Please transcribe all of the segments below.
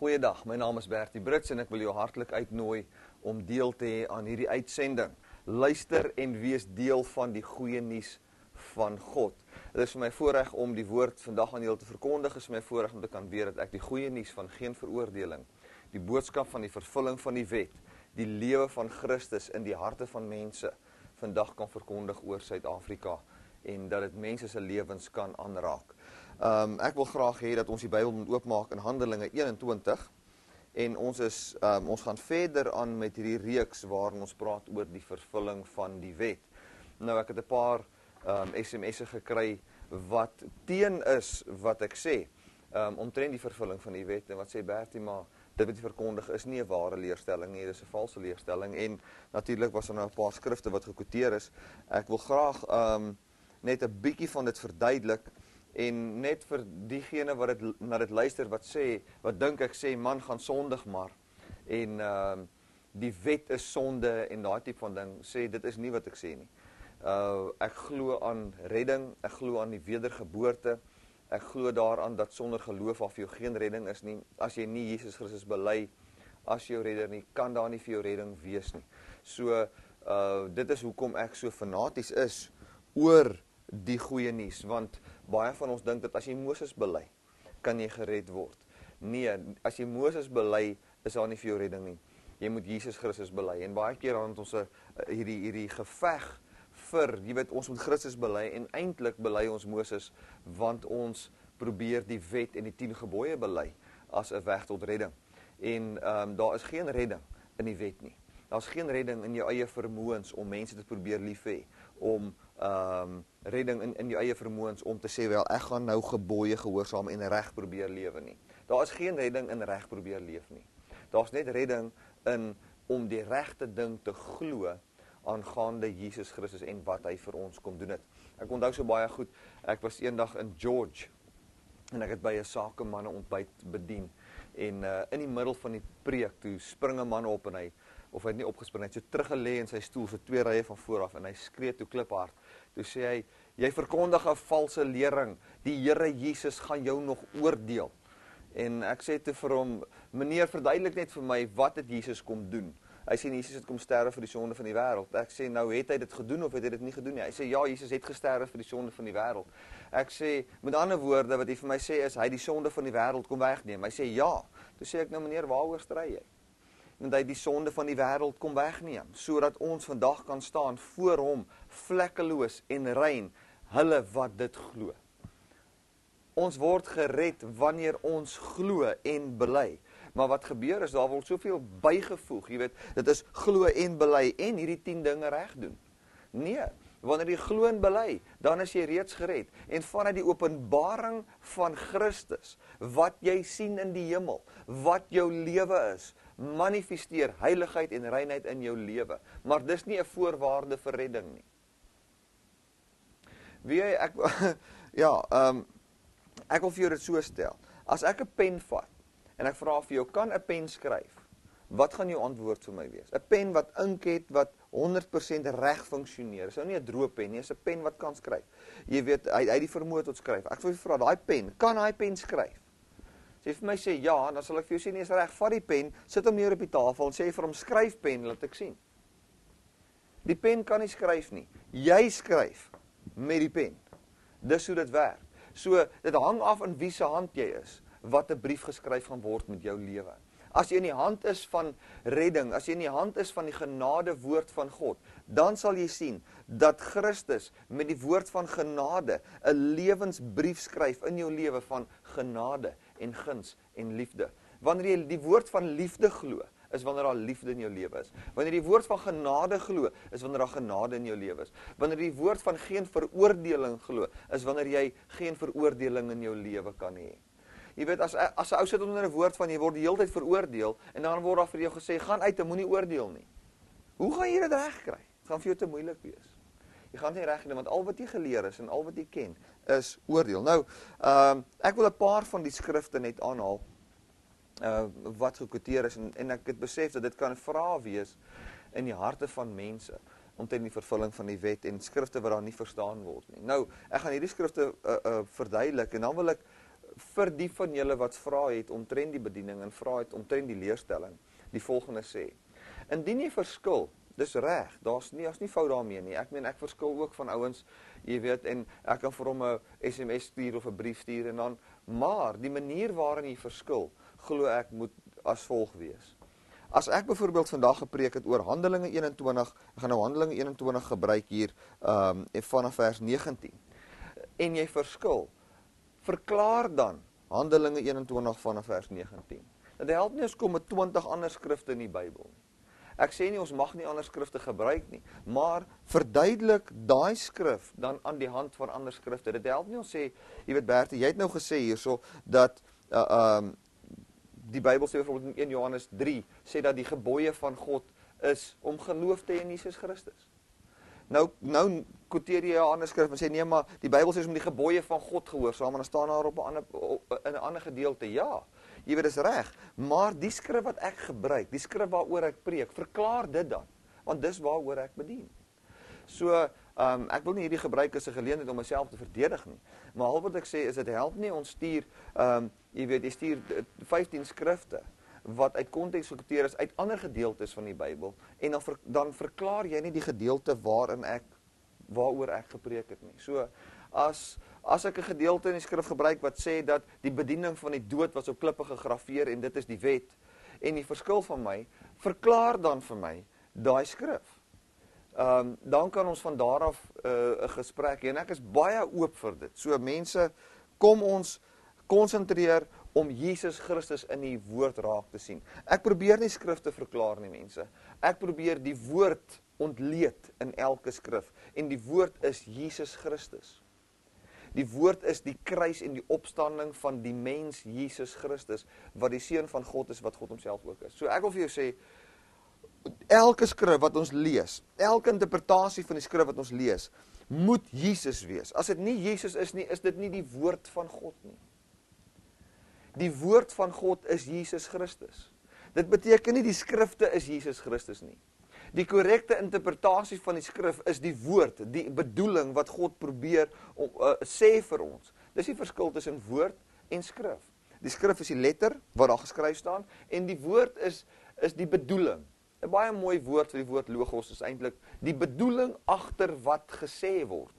Goeiedag, my naam is Bertie Brits en ek wil jou hartlik uitnooi om deel te hê aan hierdie uitsending. Luister en wees deel van die goeie nuus van God. Dit is vir my voorreg om die woord vandag aan julle te verkondig. Dit is vir my voorreg om te kan weet dat ek die goeie nuus van geen veroordeling, die boodskap van die vervulling van die wet, die lewe van Christus in die harte van mense vandag kan verkondig oor Suid-Afrika en dat dit mense se lewens kan aanraak. Ek wil graag hê dat ons die Bybel moet oopmaak in Handelinge 21 en ons gaan verder aan met hierdie reeks waarin ons praat oor die vervulling van die wet. Nou ek het 'n paar SMS'e gekry wat teen is wat ek sê omtrent die vervulling van die wet en wat sê Bertie, maar dit wat jy verkondig is nie 'n ware leerstelling nie, dit is 'n valse leerstelling en natuurlik was nou 'n paar skrifte wat gekwoteer is. Ek wil graag net 'n bietjie van dit verduidelik en net vir diegene wat na dit luister wat dink ek sê man gaan sondig maar en die wet is sonde en daai tipe van ding sê dit is nie wat ek sê nie. Ek glo aan redding, ek glo aan die wedergeboorte. Ek glo daaraan dat sonder geloof af vir jou geen redding is nie. As jy nie Jesus Christus bely as jou redder nie, kan daar nie vir jou redding wees nie. So dit is hoekom ek so fanaties is oor die goeie nuus, want baie van ons dink dat as jy Moses bely, kan jy gered word. Nee, as jy Moses bely, is daar nie vir jou redding nie. Jy moet Jesus Christus bely. En baie keer dan het ons hierdie geveg vir, jy weet, ons moet Christus bely en eintlik bely ons Moses, want ons probeer die wet en die 10 gebooie bely as 'n weg tot redding. En daar is geen redding in die wet nie. Daar's geen redding in jou eie vermoëns om mense te probeer lief hê, om redding in jou eie vermoëns om te sê wel ek gaan nou gebooie gehoorsaam en reg probeer lewe nie. Daar is geen redding in reg probeer leef nie. Daar's net redding in om die regte ding te glo aangaande Jesus Christus en wat hy vir ons kom doen het. Ek onthou so baie goed, ek was eendag in George en ek het by 'n sakemanne ontbyt bedien en in die middel van die preek toe spring 'n man op en hy het nie opgespring, hy het so teruggelê in sy stoel, so 2 rye van voor af en hy skree toe kliphard. Toe sê hy, jy verkondig 'n valse lering, die Here Jesus gaan jou nog oordeel. En ek sê toe vir hom, meneer, verduidelik net vir my, wat het Jesus kom doen? Hy sê, Jesus het kom sterwe vir die sonde van die wêreld. Ek sê, nou het hy dit gedoen of het hy dit nie gedoen nie? Hy sê, ja, Jesus het gesterwe vir die sonde van die wêreld. Ek sê, met ander woorde, wat hy vir my sê is, hy die sonde van die wêreld kom wegneem. Hy sê, ja. Toe sê ek, nou meneer, waaroor stry jy? Want hy die sonde van die wêreld kom wegneem, sodat ons vandag kan staan voor hom, vlekkeloos en rein, hulle wat dit glo. Ons word gered wanneer ons glo en bely. Maar wat gebeur is, daar word soveel bygevoeg, jy weet, dit is glo en bely en hierdie 10 dinge reg doen. Nee, wanneer jy glo en bely, dan is jy reeds gered. En vanuit die openbaring van Christus, wat jy sien in die hemel, wat jou lewe is, manifesteer heiligheid en reinheid in jou lewe. Maar dis nie 'n voorwaarde vir redding nie. Wie ek ek wil vir jou dit so stel. As ek 'n pen vat en ek vra vir jou, kan 'n pen skryf? Wat gaan jou antwoord vir my wees? 'n Pen wat ink het, wat 100% reg funksioneer. Dis nou nie 'n droë pen nie, dis 'n pen wat kan skryf. Jy weet, hy het die vermoë tot skryf. Ek wil vra, daai pen, kan daai pen skryf? As jy vir my sê ja, dan sal ek vir jou sê nee, is reg. Vat die pen, sit hom neer op die tafel en sê vir hom skryf pen, laat ek sien. Die pen kan nie skryf nie. Jy skryf met die pen. Dis hoe dit werk. So dit hang af in wie se hand jy is, wat 'n brief geskryf gaan word met jou lewe. As jy in die hand is van redding, as jy in die hand is van die genade woord van God, dan sal jy sien dat Christus met die woord van genade 'n lewensbrief skryf in jou lewe van genade en guns en liefde. Wanneer jy die woord van liefde glo, is wanneer daar liefde in jou lewe is. Wanneer jy die woord van genade glo, is wanneer daar genade in jou lewe is. Wanneer jy die woord van geen veroordeling glo, is wanneer jy geen veroordeling in jou lewe kan hê. Jy weet, as 'n ou sit onder 'n woord van jy word die hele tyd veroordeel en dan word daar vir jou gesê gaan uit en moenie oordeel nie. Hoe gaan jy dit regkry? Dit gaan vir jou te moeilik wees. Jy gaan nie reg doen want al wat jy geleer is en al wat jy ken is oordeel. Nou, ek wil 'n paar van die skrifte net aanhaal wat gekwoteer is en ek het besef dat dit kan vrae wees in die harte van mense omtrent die vervulling van die wet en skrifte wat daar nie verstaan word nie. Nou, ek gaan hierdie skrifte verduidelik en dan wil ek vir die van julle wat vra het omtrent die bediening en vra het omtrent die leerstelling, die volgende sê. Indien jy verskil, dis reg, daar's nie fout daarmee nie. Ek meen ek verskil ook van ouens, jy weet, en ek kan vir hom 'n SMS stuur of 'n brief stuur en dan, maar die manier waarin jy verskil, glo ek moet as volg wees. As ek byvoorbeeld vandag gepreek het oor Handelinge 21, ek gaan nou Handelinge 21 gebruik hier vanaf vers 19. En jy verskil, verklaar dan Handelinge 21 vanaf vers 19. Dit help nie ons kom met 20 ander skrifte in die Bybel nie. Ek sê nie ons mag nie ander skrifte gebruik nie, maar verduidelik daai skrif dan aan die hand van ander skrifte. Dit help nie ons sê, jy weet Bertie, jy het nou gesê hierso dat die Bybel sê byvoorbeeld in 1 Johannes 3 sê dat die gebooie van God is om geloof te hê in Jesus Christus. Nou quoteer jy 'n ander skrif en sê nee, maar die Bybel sê om die gebooie van God gehoorsaam en dan staan daar op 'n ander gedeelte. Ja, jy weet dis reg, maar die skrif wat ek gebruik, die skrif waaroor ek preek, verklaar dit dan, want dis waaroor ek bedien. So, ek wil nie hierdie gebruik as 'n geleentheid om myself te verdedig nie, maar al wat ek sê is dit help nie ons stuur, jy weet, jy stuur 15 skrifte wat uit konteks gekwoteer is uit ander gedeeltes van die Bybel en dan verklaar jy nie die gedeelte waaroor ek gepreek het nie. So as ek 'n gedeelte in die skrif gebruik wat sê dat die bediening van die dood was op klippe gegraveer en dit is die wet en die verskil van my, verklaar dan vir my daai skrif. Dan kan ons van daar af 'n gesprek hê en ek is baie oop vir dit. So mense, kom ons konsentreer om Jesus Christus in die woord raak te sien. Ek probeer nie skrifte verklaar nie, mense. Ek probeer die woord ontleed in elke skrif. En die woord is Jesus Christus. Die woord is die kruis en die opstanding van die mens Jesus Christus, wat die seun van God is, wat God homself ook is. So ek wil vir jou sê, elke skrif wat ons lees, elke interpretasie van die skrif wat ons lees, moet Jesus wees. As dit nie Jesus is nie, is dit nie die woord van God nie. Die woord van God is Jesus Christus. Dit beteken nie die skrifte is Jesus Christus nie. Die korrekte interpretasie van die skrif is die woord, die bedoeling wat God probeer sê vir ons. Dis die verskil tussen woord en skrif. Die skrif is die letter wat daar geskryf staan en die woord is die bedoeling. 'n Baie mooi woord vir die woord logos is eintlik die bedoeling agter wat gesê word.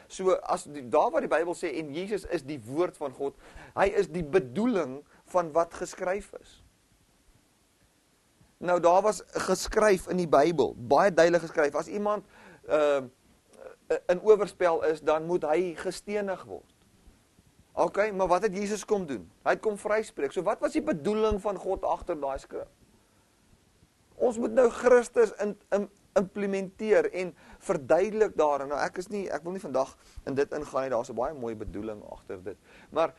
So as daar waar die Bybel sê en Jesus is die woord van God, hy is die bedoeling van wat geskryf is. Nou daar was geskryf in die Bybel, baie duidelik geskryf. As iemand in oorspel is, dan moet hy gestenig word. Okay, maar wat het Jesus kom doen? Hy het kom vryspreek. So wat was die bedoeling van God agter daai skrif? Ons moet nou Christus implementeer en verduidelik daarin. Nou ek wil nie vandag in dit ingaan nie, daar's 'n baie mooi bedoeling agter dit. Maar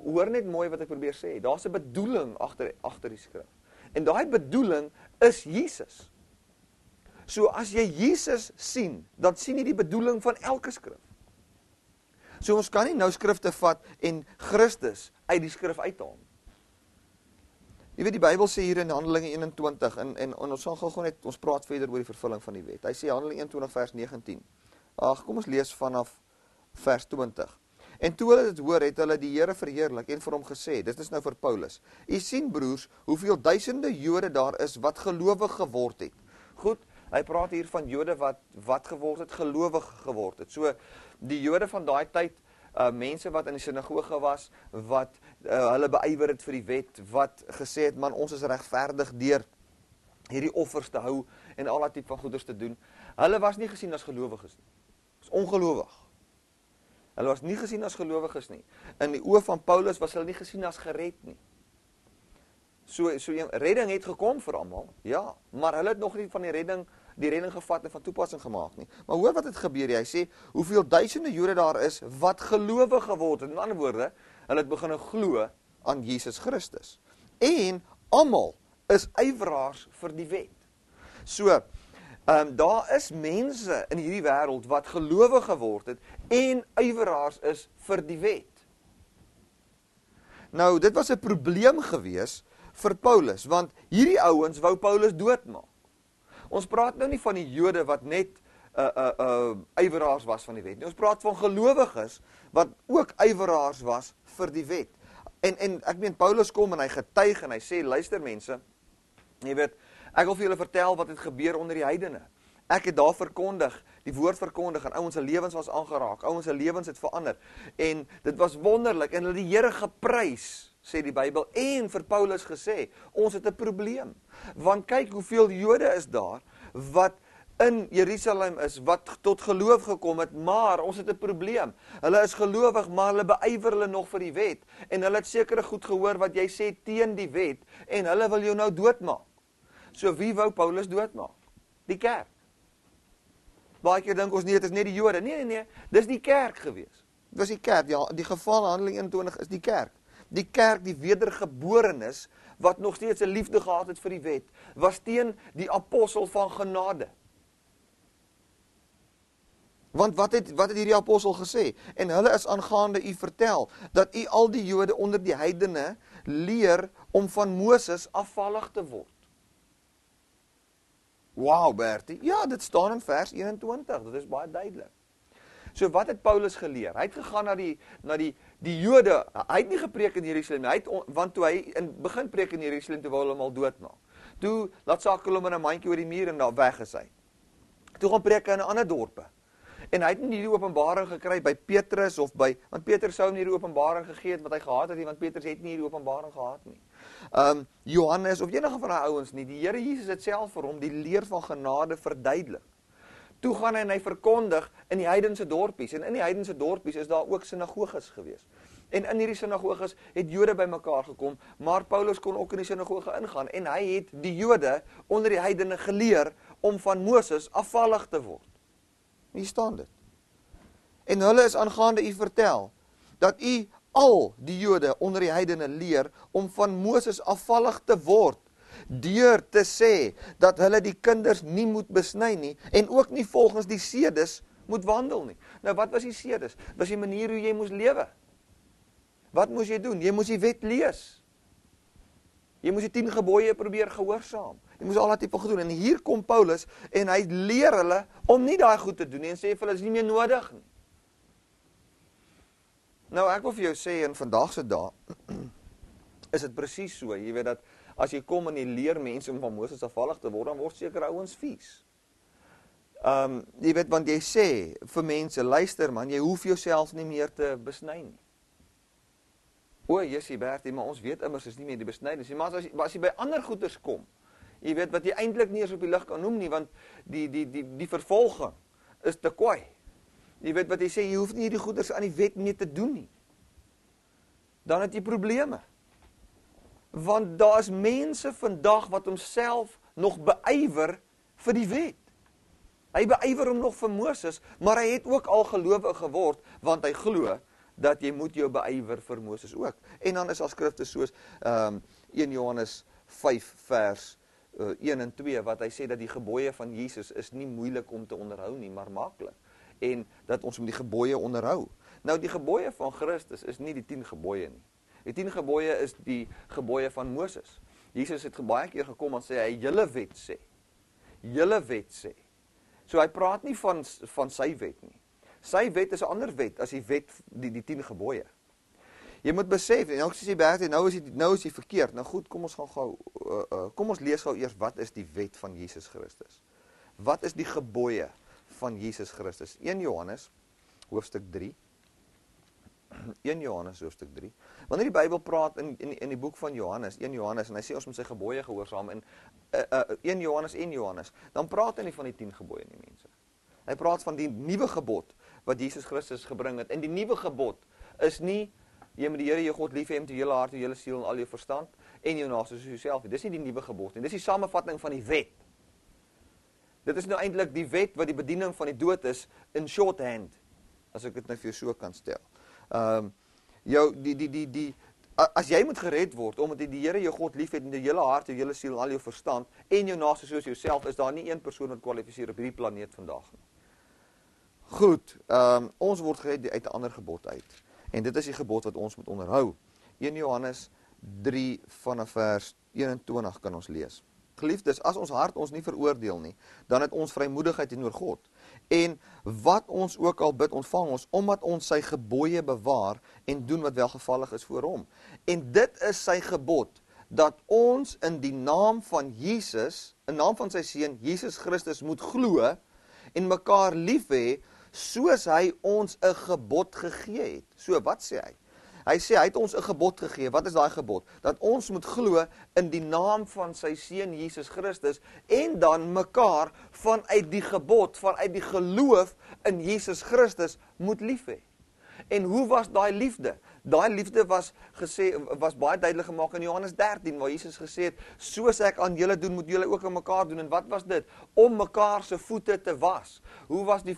hoor net mooi wat ek probeer sê. Daar's 'n bedoeling agter die skrif. En daai bedoeling is Jesus. So as jy Jesus sien, dan sien jy die bedoeling van elke skrif. So ons kan nie nou skrifte vat en Christus uit die skrif uithaal. Jy weet die Bybel sê hier in Handelinge 21 en ons sal gou net ons praat verder oor die vervulling van die wet. Hy sê Handelinge 21 vers 19. Kom ons lees vanaf vers 20. En toe hulle dit hoor, het hulle die Here verheerlik en vir hom gesê, dit is nou vir Paulus, u sien broers, hoeveel duisende Jode daar is wat gelowig geword het. Goed, hy praat hier van Jode wat geword het, gelowig geword het. So die Jode van daai tyd, mense wat in die sinagoge was, wat hulle beywer het vir die wet, wat gesê het, man, ons is regverdig deur hierdie offers te hou en al daai tipe van goeders te doen. Hulle was nie gesien as gelowiges nie. Dis ongelowig. Hulle was nie gesien as gelowiges nie. In die oë van Paulus was hulle nie gesien as gered nie. So redding het gekom vir almal, ja, maar hulle het nog nie van die redding gevat en van toepassing gemaak nie. Maar hoor wat het gebeur, hy sê, hoeveel duisende Jode daar is, wat gelowig geword het. In ander woorde, hulle het begin glo aan Jesus Christus. En almal is yveraars vir die wet. So, daar is mense in hierdie wêreld wat gelowig geword het en yveraars is vir die wet. Nou, dit was 'n probleem gewees vir Paulus, want hierdie ouens wou Paulus doodmaak. Ons praat nou nie van die Jode wat net yveraars was van die wet nie. Ons praat van gelowiges wat ook yveraars was vir die wet. En ek meen Paulus kom en hy getuig en hy sê, luister mense, jy weet, ek wil vir julle vertel wat het gebeur onder die heidene. Ek het daar verkondig, die woord verkondig, en ouens se lewens was aangeraak, ouens se lewens het verander, en dit was wonderlik, en hulle die Here geprys, sê die Bybel, en vir Paulus gesê, ons het 'n probleem, want kyk hoeveel Jode is daar, wat in Jerusalem is, wat tot geloof gekom het, maar ons het 'n probleem, hulle is gelowig, maar hulle beywer hulle nog vir die wet, en hulle het sekere goed gehoor wat jy sê teen die wet, en hulle wil jou nou doodmaak. So wie wou Paulus doodmaak? Die kerk. Baie keer dink ons nie, dit is net die Jode. Nee, dis die kerk gewees. Dit was die kerk, ja, die geval Handeling 21 is die kerk. Die kerk, die wedergeborenes, wat nog steeds 'n liefde gehad het vir die wet, was teen die apostel van genade. Want wat het hierdie apostel gesê? En hulle is aangaande u vertel, dat u al die Jode onder die heidene leer om van Moses afvallig te word. Wow, Bertie. Ja, dit staan in vers 21, dit is baie duidelik. So wat het Paulus geleer? Hy het gegaan na die Jode, hy het nie gepreek in Jerusalem, want toe hy begin preek in Jerusalem, toe wou hulle hom al doodmaak. Toe laat Sakel hom in 'n mandjie oor die muur en daar weg is hy. Toe gaan preek hy in 'n ander dorpe. En hy het nie die openbaring gekry by Petrus want Petrus sou hom nie die openbaring gegee het wat hy gehad het nie, want Petrus het nie die openbaring gehad nie. Johannes of enige van daai ouens nie, die Here Jesus het self vir hom die leer van genade verduidelik. Toe gaan hy en hy verkondig in die heidense dorpies, en in die heidense dorpies is daar ook sinagoges gewees. En in hierdie sinagoges het Jode bymekaar gekom, maar Paulus kon ook in die sinagoge ingaan, en hy het die Jode onder die heidene geleer om van Moses afvallig te word. Hier staan dit. En hulle is aangaande u vertel, dat u al die Jode onder die heidene leer om van Moses afvallig te word, deur te sê dat hulle die kinders nie moet besny nie, en ook nie volgens die sedes moet wandel nie. Nou wat was die sedes? Was die manier hoe jy moes lewe? Wat moes jy doen? Jy moes die wet lees. Jy moes die 10 gebooie probeer gehoorsaam. Jy moes al dat tipe gedoen. En hier kom Paulus en hy leer hulle om nie daai goed te doen nie, en sê vir hulle is nie meer nodig nie. Nou ek wil vir jou sê in vandag se dae is dit presies so, jy weet dat as jy kom en jy leer mense om van Moses afvallig te word, dan word sekere ouens vies. Jy weet, want jy sê vir mense, luister man, jy hoef jouself nie meer te besny nie. O, Jessie Bertie, maar ons weet immers is nie meer die besnydenis nie, maar as jy by ander goeders kom, jy weet wat jy eintlik nie eens op die lig kan noem nie, want die vervolging is te kwaai. Jy weet wat jy sê, jy hoef nie hierdie goeders aan die wet mee te doen nie. Dan het jy probleme. Want daar is mense vandag wat homself nog beywer vir die wet. Hy beywer hom nog vir Moses, maar hy het ook al gelowig geword, want hy glo dat jy moet jou beywer vir Moses ook. En dan is daar skrifte soos 1 Johannes 5 vers 1 en 2, wat hy sê dat die gebooie van Jesus is nie moeilik om te onderhou nie, maar maklik. En dat ons om die gebooie onderhou. Nou die gebooie van Christus is nie die 10 gebooie nie. Die 10 gebooie is die gebooie van Moses. Jesus het baie keer gekom en sê hy julle wet sê. Julle wet sê. So hy praat nie van sy wet nie. Sy wet is 'n ander wet as die wet die 10 gebooie. Jy moet besef, en ook sê jy Bertie, nou is jy verkeerd. Nou goed, kom ons lees gou eers wat is die wet van Jesus Christus. Wat is die gebooie van Jesus Christus? 1 Johannes hoofstuk 3. 1 Johannes hoofstuk 3. Wanneer die Bybel praat in die boek van Johannes, 1 Johannes, en hy sê ons moet sy gebooie gehoorsaam, en 1 Johannes, dan praat hy nie van die 10 gebooie nie, mense. Hy praat van die nuwe gebod wat Jesus Christus gebring het. En die nuwe gebod is nie jy moet die Here jou God lief hê met jou hele hart, jou hele siel en al jou verstand en jou naaste soos jouself. Dis nie die nuwe gebod nie. Dis die samevatting van die wet. Dit is nou eintlik die wet wat die bediening van die dood is in shorthand, as ek dit nou vir jou so kan stel. As jy moet gered word omdat jy die Here jou God lief het met jou hele hart, jou hele siel en al jou verstand en jou naaste soos jouself, is daar nie een persoon wat kwalifiseer op hierdie planeet vandag nie. Goed, ons word gered uit 'n ander gebod uit. En dit is die gebod wat ons moet onderhou. 1 Johannes 3 vanaf vers 21 kan ons lees. Geliefdes, as ons hart ons nie veroordeel nie, dan het ons vrymoedigheid teenoor God. En wat ons ook al bid, ontvang ons, omdat ons sy gebooie bewaar en doen wat welgevallig is voor hom. En dit is sy gebod, dat ons in die naam van Jesus, in naam van sy seun, Jesus Christus, moet glo en mekaar lief hê, soos hy ons 'n gebod gegee het. So, wat sê hy? Hy sê, hy het ons 'n gebod gegee. Wat is daai gebod? Dat ons moet glo in die naam van sy seun Jesus Christus en dan mekaar vanuit die gebod, vanuit die geloof in Jesus Christus moet lief hê. En hoe was daai liefde? Daai liefde was baie duidelik gemaak in Johannes 13, waar Jesus gesê het, soos ek aan julle doen, moet julle ook aan mekaar doen. En wat was dit? Om mekaar se voete te was. Hoe was dit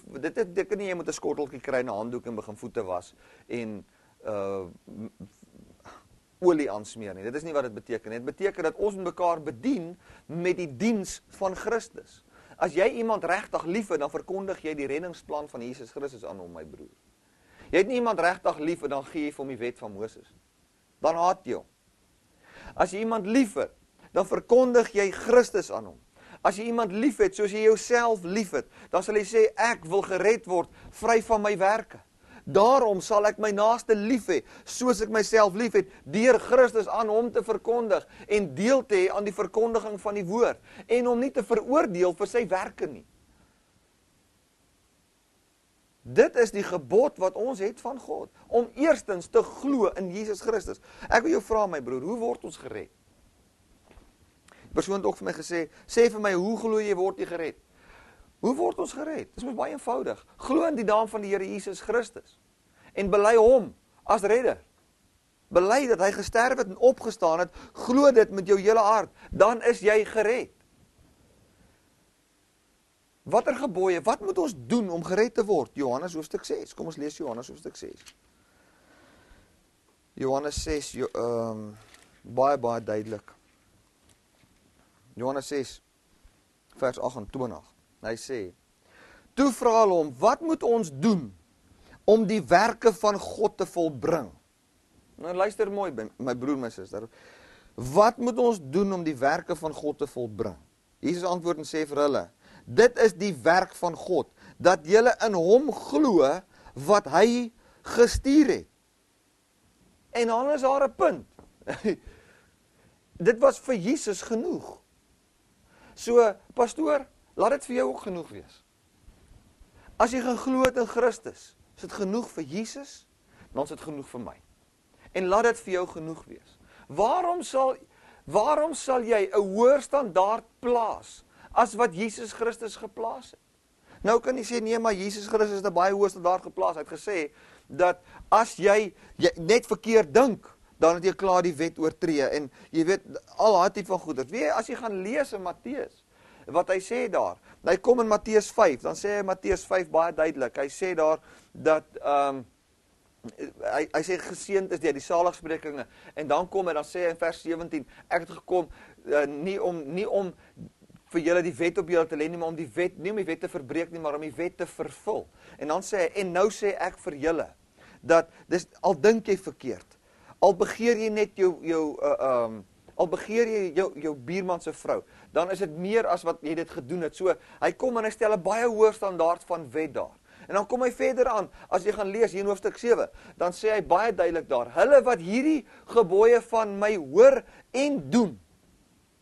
kan nie jy moet 'n skotteltjie kry en 'n handdoek en begin voete was en olie aansmeer nie. Dit is nie wat dit beteken. Dit beteken dat ons mekaar bedien met die diens van Christus. As jy iemand regtig lief het, dan verkondig jy die reddingsplan van Jesus Christus aan hom, my broer. Jy het nie iemand regtig lief en dan gee jy vir hom die wet van Moses. Dan haat jy hom. As jy iemand lief het, dan verkondig jy Christus aan hom. As jy iemand lief het, soos jy jouself lief het, dan sal jy sê, ek wil gered word, vry van my werke. Daarom sal ek my naaste lief hê, soos ek myself lief het, deur Christus aan hom te verkondig en deel te hê aan die verkondiging van die woord en hom nie te veroordeel vir sy werke nie. Dit is die gebod wat ons het van God, om eerstens te glo in Jesus Christus. Ek wil jou vra, my broer, hoe word ons gered? Die persoon het ook vir my gesê, sê vir my, hoe glo jy word jy gered? Hoe word ons gered? Dit is baie eenvoudig. Glo in die naam van die Here Jesus Christus en bely hom as redder. Bely dat hy gesterf het en opgestaan het, glo dit met jou hele hart, dan is jy gered. Watter gebooie, wat moet ons doen om gered te word? Johannes hoofstuk 6. Kom ons lees Johannes hoofstuk 6. Johannes 6, baie duidelik. Johannes 6, vers 28. Hy sê, toe vra hulle hom, wat moet ons doen om die werke van God te volbring? Nou luister mooi, my broer, my suster. Wat moet ons doen om die werke van God te volbring? Jesus antwoord en sê vir hulle, dit is die werk van God, dat julle in hom glo wat hy gestuur het. En dan is daar 'n punt. Dit was vir Jesus genoeg. So, pastoor, laat dit vir jou ook genoeg wees. As jy geglo het in Christus, is dit genoeg vir Jesus, dan is dit genoeg vir my. En laat dit vir jou genoeg wees. Waarom sal jy 'n hoër standaard plaas as wat Jesus Christus geplaas het? Nou kan jy sê, nee, maar Jesus Christus het 'n baie hoër standaard geplaas. Hy het gesê, dat as jy net verkeerd dink, dan het jy klaar die wet oortree, en jy weet, al daai tipe van goeders. Weet jy, as jy gaan lees in Matteus, wat hy sê daar, hy kom in Matteus 5, dan sê hy Matteus 5 baie duidelik, hy sê daar, dat, hy sê geseënd is die saligsprekinge, en dan kom hy, dan sê hy in vers 17, ek het gekom, nie om vir julle die wet op julle te lê nie, maar om die wet, nie om die wet te verbreek nie, maar om die wet te vervul. En dan sê hy, en nou sê ek vir julle, dat, al dink jy verkeerd, al begeer jy net al begeer jy jou buurman se vrou, dan is dit meer as wat jy dit gedoen het. So, hy kom en hy stel 'n baie hoë standaard van wet daar. En dan kom hy verder aan, as jy gaan lees hier in hoofstuk 7, dan sê hy baie duidelik daar, hulle wat hierdie gebooie van my hoor en doen.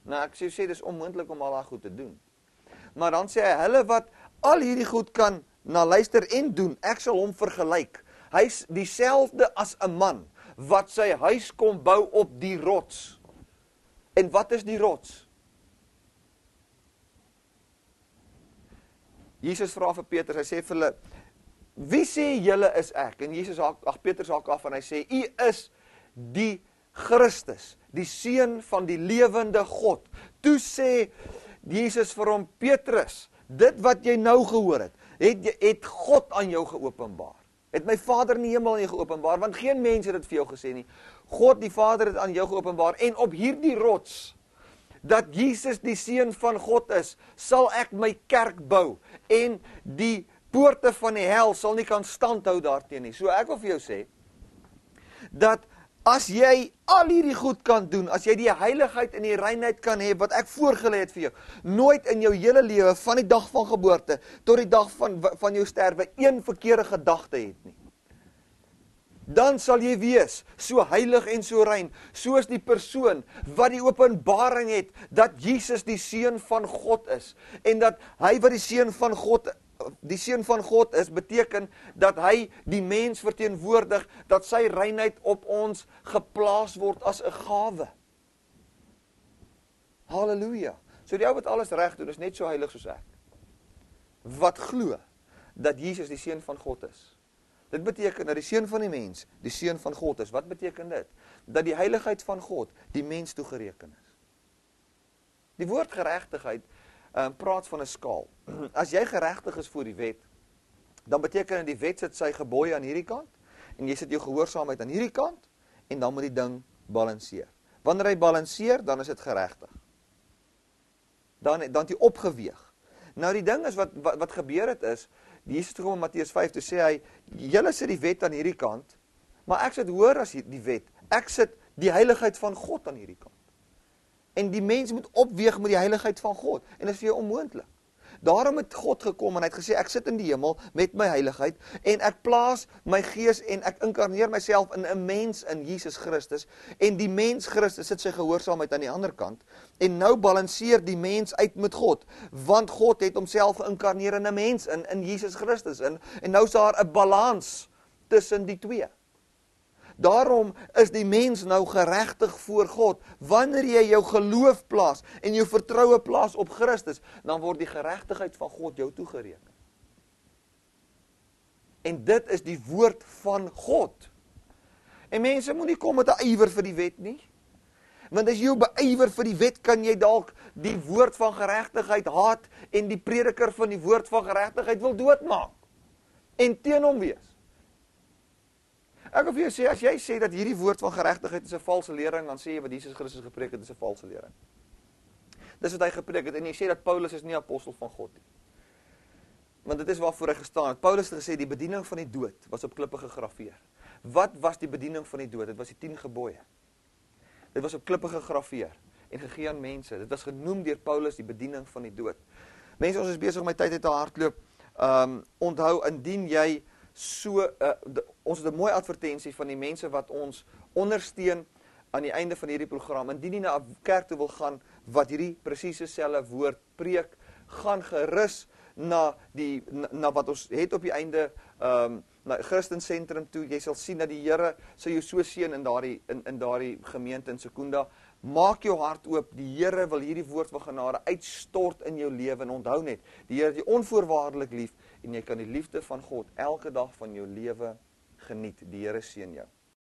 Nou, ek sê, dis onmoontlik om al daai goed te doen. Maar dan sê hy, hulle wat al hierdie goed kan na luister en doen, ek sal hom vergelyk. Hy's dieselfde as 'n man, wat sy huis kom bou op die rots. En wat is die rots? Jesus vra vir Petrus, hy sê vir hulle, wie sê julle is ek? En Petrus haak af en hy sê, u is die Christus, die seun van die lewende God. Toe sê Jesus vir hom, Petrus, dit wat jy nou gehoor het God aan jou geopenbaar. Het my Vader in die hemel aan jou geopenbaar, want geen mens het dit vir jou gesê nie. God die Vader het aan jou geopenbaar, en op hierdie rots, dat Jesus die seun van God is, sal ek my kerk bou, en die poorte van die hel sal nie kan standhou daarteen nie. So ek wil vir jou sê, dat As jy al hierdie goed kan doen, as jy die heiligheid en die reinheid kan hê wat ek voorgelê het vir jou, nooit in jou hele lewe van die dag van geboorte tot die dag van jou sterwe een verkeerde gedagte het nie. Dan sal jy wees so heilig en so rein, soos die persoon wat die openbaring het dat Jesus die seun van God is en dat hy wat die seun van God is, beteken dat hy die mens verteenwoordig, dat sy reinheid op ons geplaas word as 'n gawe. Halleluja. So die ou wat alles reg doen, is net so heilig soos ek. Wat glo dat Jesus die seun van God is. Dit beteken dat die seun van die mens die seun van God is. Wat beteken dit? Dat die heiligheid van God die mens toegereken is. Die woord geregtigheid praat van 'n skaal. As jy geregtig is voor die wet, dan beteken dit die wet sit sy gebooie aan hierdie kant en jy sit jou gehoorsaamheid aan hierdie kant en dan moet die ding balanseer. Wanneer hy balanseer, dan is dit geregtig. Dan het hy opgeweeg. Nou die ding is wat gebeur het is, Jesus toe kom in Matteus 5 toe sê hy, julle sit die wet aan hierdie kant, maar ek sit hoër as die wet. Ek sit die heiligheid van God aan hierdie kant. En die mens moet opweeg met die heiligheid van God. En dit is vir jou onmoontlik. Daarom het God gekom en hy het gesê, ek sit in die hemel met my heiligheid en ek plaas my gees en ek inkarneer myself in 'n mens in Jesus Christus en die mens Christus sit sy gehoorsaamheid aan die ander kant en nou balanseer die mens uit met God, want God het homself geïnkarneer in 'n mens in Jesus Christus en nou is daar 'n balans tussen die twee. Daarom is die mens nou geregtig voor God. Wanneer jy jou geloof plaas en jou vertroue plaas op Christus, dan word die geregtigheid van God jou toegereken. En dit is die woord van God. En mense moet nie kom met 'n ywer vir die wet nie. Want as jy beywer vir die wet, kan jy dalk die woord van geregtigheid haat en die prediker van die woord van geregtigheid wil doodmaak. En teen hom wees. Ek wil vir jou sê, as jy sê dat hierdie woord van geregtigheid is 'n valse lering, dan sê jy wat Jesus Christus gepreek het is 'n valse lering. Dis wat hy gepreek het en jy sê dat Paulus is nie apostel van God nie. Want dit is waarvoor hy gestaan het. Paulus het gesê die bediening van die dood was op klippe gegraveer. Wat was die bediening van die dood? Dit was die 10 gebooie. Dit was op klippe gegraveer en gegee aan mense. Dit was genoem deur Paulus die bediening van die dood. Mense, ons is besig om my tyd uit te hardloop. Onthou, indien jy ons het 'n mooi advertensie van die mense wat ons ondersteun aan die einde van hierdie program. Indien jy na 'n kerk toe wil gaan wat hierdie presiese selfe woord preek, gaan gerus na wat ons het op die einde, na Christensentrum toe. Jy sal sien dat die Here sal jou so seën in daardie gemeente in Secunda. Maak jou hart oop. Die Here wil hierdie woord van genade uitstort in jou lewe en onthou net, die Here het jou onvoorwaardelik lief en jy kan die liefde van God elke dag van jou lewe geniet. Die Here seën jou.